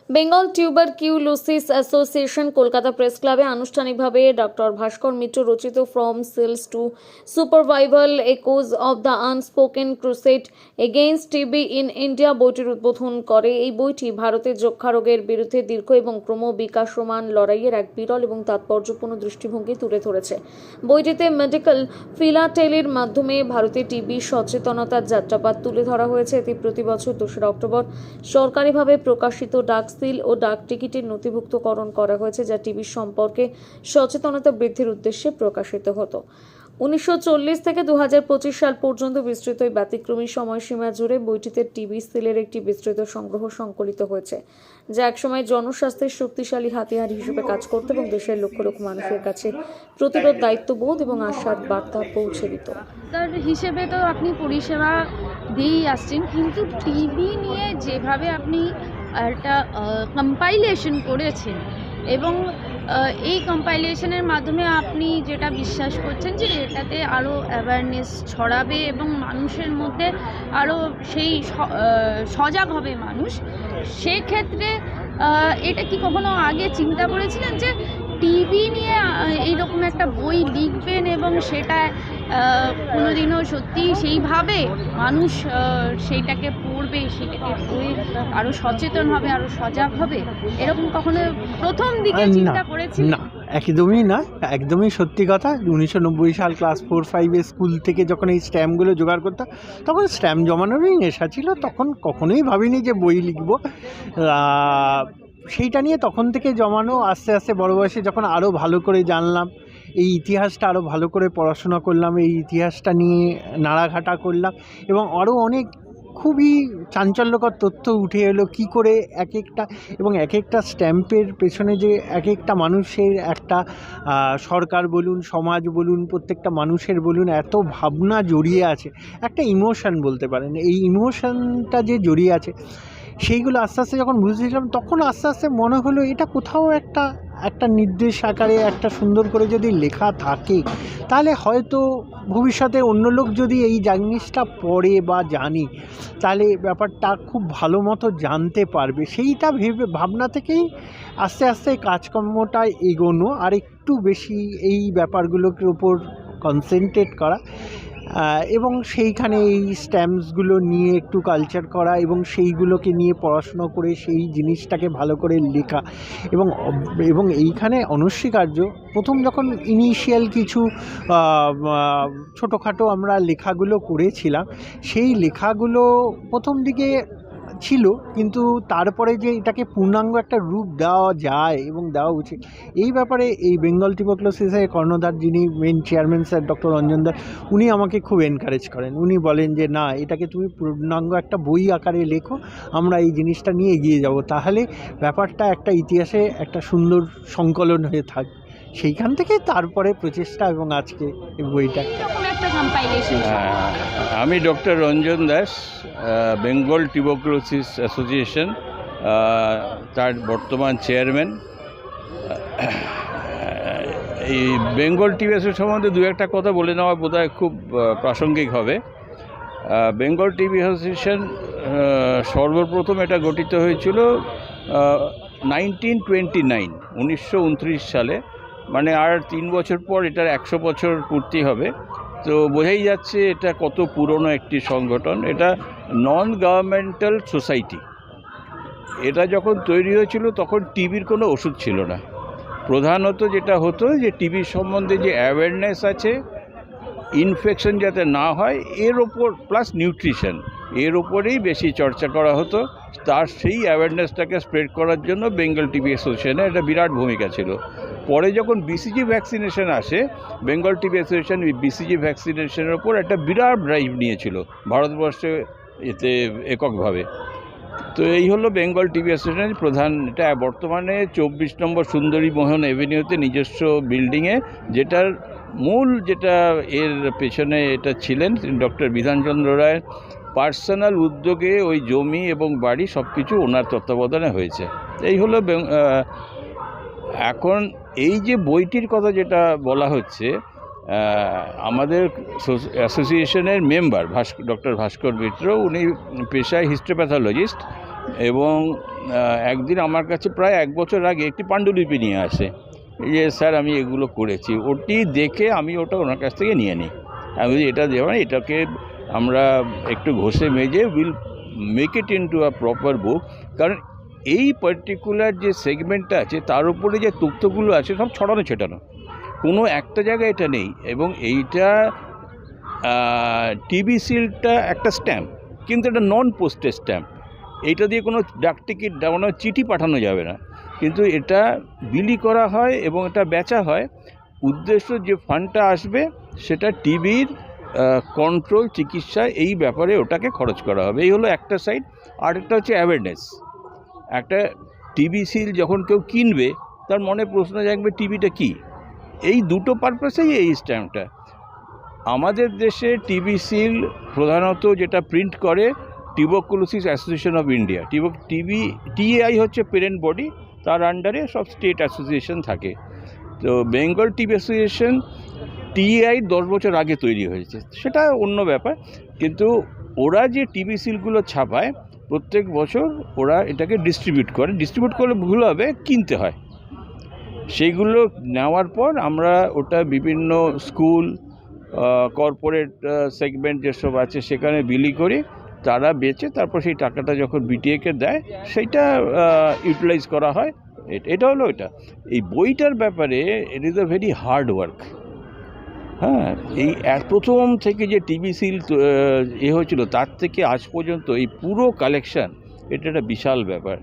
Bengal tuberculosis association Kolkata press ক্লাবে আনুষ্ঠানিকভাবে doctor Bhaskar Mitra রচিত from cells to survival echoes of the unspoken crusade against TB in India বইটির উদ্বোধন করে। এই বইটি ভারতের যক্ষা রোগের বিরুদ্ধে দীর্ঘ এবং ক্রমবিকাশমান লড়াইয়ের এক বিরল এবং তাৎপর্যপূর্ণ দৃষ্টিভঙ্গি তুলে ধরেছে। বইটিতে মেডিকেল ফিলাটেলির মাধ্যমে ভারতে টিবি সচেতনতার যাত্রাপাত তুলে ধরা হয়েছে। এটি প্রতি বছর 2রা অক্টোবর সরকারিভাবে প্রকাশিত ডাক সিল ও ডাক টিকিটের নথিভুক্তকরণ করা হয়েছে, যা টিবি সম্পর্কে সচেতনতা বৃদ্ধির উদ্দেশ্যে প্রকাশিত হতো। 1940 থেকে 2025 সাল পর্যন্ত বিস্তৃত এই ব্যতিক্রমী সময়সীমা জুড়ে বইটিতে টিবি সিলের একটি বিস্তৃত সংগ্রহ সংকলিত হয়েছে, যা একসময় জনস্বাস্থ্যের শক্তিশালী হাতিয়ার হিসেবে কাজ করত এবং দেশের লক্ষ লক্ষ মানুষের কাছে প্রতিরোধ দায়িত্ববোধ এবং আশার বার্তা পৌঁছে দিত। তার হিসেবে তো আপনি পরিষেবা দিয়েই আসছেন, কিন্তু টিবি নিয়ে যেভাবে আপনি একটা কম্পাইলেশন করেছেন এবং এই কম্পাইলেশনের মাধ্যমে আপনি যেটা বিশ্বাস করছেন যে এটাতে আরও অ্যাওয়ারনেস ছড়াবে এবং মানুষের মধ্যে আরও সেই সজাগ হবে মানুষ, সেক্ষেত্রে এটা কি কখনো আগে চিন্তা করেছিলেন যে টিবি নিয়ে এইরকম একটা বই লিখবেন এবং সেটা কোনোদিনও সত্যি সেইভাবে মানুষ সেইটাকে পড়বে, সেটাকে পড়ে আরও সচেতন হবে, আরও সজাগ হবে, এরকম কখনো প্রথম দিকে চিন্তা করেছিলেন? না, একদমই না, একদমই সত্যি কথা। 1990 সাল ক্লাস 4-5 স্কুল থেকে যখন এই স্ট্যাম্পগুলো জোগাড় করতাম, তখন স্ট্যাম্প জমানোরই নেশা ছিল। তখন কখনোই ভাবিনি যে বই লিখব। সেইটা নিয়ে তখন থেকে জমানো। আস্তে আস্তে বড় বয়সে যখন আরও ভালো করে জানলাম, এই ইতিহাসটা আরও ভালো করে পড়াশোনা করলাম, এই ইতিহাসটা নিয়ে নাড়াঘাটা করলাম এবং আরও অনেক খুবই চাঞ্চল্যকর তথ্য উঠে এলো কী করে এক একটা স্ট্যাম্পের পেছনে যে এক একটা মানুষের একটা সরকার বলুন, সমাজ বলুন, প্রত্যেকটা মানুষের বলুন, এত ভাবনা জড়িয়ে আছে, একটা ইমোশন বলতে পারেন। এই ইমোশনটা যে জড়িয়ে আছে, সেইগুলো আস্তে আস্তে যখন বুঝেছিলাম, তখন আস্তে আস্তে মনে হলো এটা কোথাও একটা নির্দেশ আকারে একটা সুন্দর করে যদি লেখা থাকে, তাহলে হয়তো ভবিষ্যতে অন্য লোক যদি এই জিনিসটা পড়ে বা জানি, তাহলে ব্যাপারটা খুব ভালো মতো জানতে পারবে। সেইটা ভাবনা থেকেই আস্তে আস্তে কাজকর্মটা এগোনো, আর একটু বেশি এই ব্যাপারগুলোর উপর কনসেন্ট্রেট করা এবং সেইখানে এই স্ট্যাম্পসগুলো নিয়ে একটু কালচার করা এবং সেইগুলোকে নিয়ে পড়াশুনো করে সেই জিনিসটাকে ভালো করে লেখা এবং এইখানে অনস্বীকার্য, প্রথম যখন ইনিশিয়াল কিছু ছোটোখাটো আমরা লেখাগুলো করেছিলাম, সেই লেখাগুলো প্রথম দিকে ছিল, কিন্তু তারপরে যে এটাকে পূর্ণাঙ্গ একটা রূপ দেওয়া যায় এবং দেওয়া উচিত, এই ব্যাপারে এই বেঙ্গল টিউবারকুলোসিসের কর্ণধার, যিনি main chairman sir doctor Ranjan Das, উনি আমাকে খুব এনকারেজ করেন। উনি বলেন যে না, এটাকে তুমি পূর্ণাঙ্গ একটা বই আকারে লেখো, আমরা এই জিনিসটা নিয়ে এগিয়ে যাব, তাহলে ব্যাপারটা একটা ইতিহাসে একটা সুন্দর সংকলন হয়ে থাকবে। সেইখান থেকে তারপরে প্রচেষ্টা এবং আজকে এই বইটা। আমি doctor Ranjan Das, Bengal tuberculosis association তার বর্তমান চেয়ারম্যান। এই বেঙ্গল টিবি অ্যাসোসিয়েশন সম্বন্ধে দু একটা কথা বলে নেওয়া বোধহয় খুব প্রাসঙ্গিক হবে। বেঙ্গল টিবি অ্যাসোসিয়েশন সর্বপ্রথম এটা গঠিত হয়েছিল 1929 সালে, মানে আর 3 বছর পর এটার 100 বছর পূর্তি হবে। তো বোঝাই যাচ্ছে এটা কত পুরনো একটি সংগঠন। এটা নন গভর্নমেন্টাল সোসাইটি। এটা যখন তৈরি হয়েছিল তখন টিবির কোনো ওষুধ ছিল না। প্রধানত যেটা হতো যে টিবির সম্বন্ধে যে অ্যাওয়ারনেস আছে, ইনফেকশন যাতে না হয়, এর ওপর প্লাস নিউট্রিশন, এর ওপরেই বেশি চর্চা করা হতো। তার সেই অ্যাওয়ারনেসটাকে স্প্রেড করার জন্য বেঙ্গল টিবি অ্যাসোসিয়েশনের একটা বিরাট ভূমিকা ছিল। পরে যখন বিসিজি ভ্যাকসিনেশন আসে, বেঙ্গল টিবি অ্যাসোসিয়েশন বিসিজি ভ্যাকসিনেশনের ওপর একটা বিরাট ড্রাইভ নিয়েছিল ভারতবর্ষে, এতে এককভাবে। তো এই হলো বেঙ্গল টিবি অ্যাসোসিয়েশনের প্রধান। এটা বর্তমানে 24 নম্বর সুন্দরী মোহন এভিনিউতে নিজস্ব বিল্ডিংয়ে, যেটার মূল যেটা এর পেছনে এটা ছিলেন ডক্টর বিধানচন্দ্র রায়ের পার্সোনাল উদ্যোগে, ওই জমি এবং বাড়ি সব কিছু ওনার তত্ত্বাবধানে হয়েছে। এই হলো এখন এই যে বইটির কথা যেটা বলা হচ্ছে, আমাদের অ্যাসোসিয়েশনের মেম্বার ডক্টর ভাস্কর মিত্র, উনি পেশায় হিস্টোপ্যাথোলজিস্ট এবং একদিন আমার কাছে প্রায় 1 বছর আগে একটি পাণ্ডুলিপি নিয়ে আসে যে স্যার আমি এগুলো করেছি। ওটি দেখে আমি ওটা ওনার কাছ থেকে নিয়ে নিই। আমি বলি এটা দেওয়া না, এটাকে আমরা একটু ঘষে মেজে will make it into a proper book. কারণ এই পার্টিকুলার যে সেগমেন্টটা আছে তার উপরে যে তথ্যগুলো আছে সব ছড়ানো ছেটানো, কোনো একটা জায়গায় এটা নেই। এবং এইটা টিবি সিলটা একটা স্ট্যাম্প, কিন্তু এটা নন পোস্টেড স্ট্যাম্প। এইটা দিয়ে কোনো ডাক টিকিট কোনো চিঠি পাঠানো যাবে না, কিন্তু এটা বিলি করা হয় এবং এটা বেচা হয়। উদ্দেশ্য যে ফান্ডটা আসবে সেটা টিবির কন্ট্রোল, চিকিৎসা, এই ব্যাপারে ওটাকে খরচ করা হবে। এই হলো একটা সাইড। আরেকটা হচ্ছে অ্যাওয়ারনেস। একটা টিবি সিল যখন কেউ কিনবে তার মনে প্রশ্ন জাগবে টিবিটা কী। এই দুটো পারপাসেই এই স্ট্যাম্পটা। আমাদের দেশে টিবি সিল প্রধানত যেটা প্রিন্ট করে tuberculosis association of India. TAI হচ্ছে পেরেন্ট বডি, তার আন্ডারে সব স্টেট অ্যাসোসিয়েশন থাকে। তো বেঙ্গল টিবি অ্যাসোসিয়েশন টিএআই 10 বছর আগে তৈরি হয়েছে, সেটা অন্য ব্যাপার। কিন্তু ওরা যে টিবি সিলগুলো ছাপায় প্রত্যেক বছর ওরা এটাকে ডিস্ট্রিবিউট করলে ভুল হবে, কিনতে হয়। সেইগুলো নেওয়ার পর আমরা ওটা বিভিন্ন স্কুল, কর্পোরেট সেগমেন্ট যেসব আছে সেখানে বিলি করি, তারা বেচে তারপর সেই টাকাটা যখন বিটিএকে দেয় সেইটা ইউটিলাইজ করা হয়। এটা হলো এটা। এই বইটার ব্যাপারে it is a very hard work. হ্যাঁ, এই প্রথম থেকে যে টিবি সিল হয়েছিল তার থেকে আজ পর্যন্ত এই পুরো কালেকশন, এটা একটা বিশাল ব্যাপার।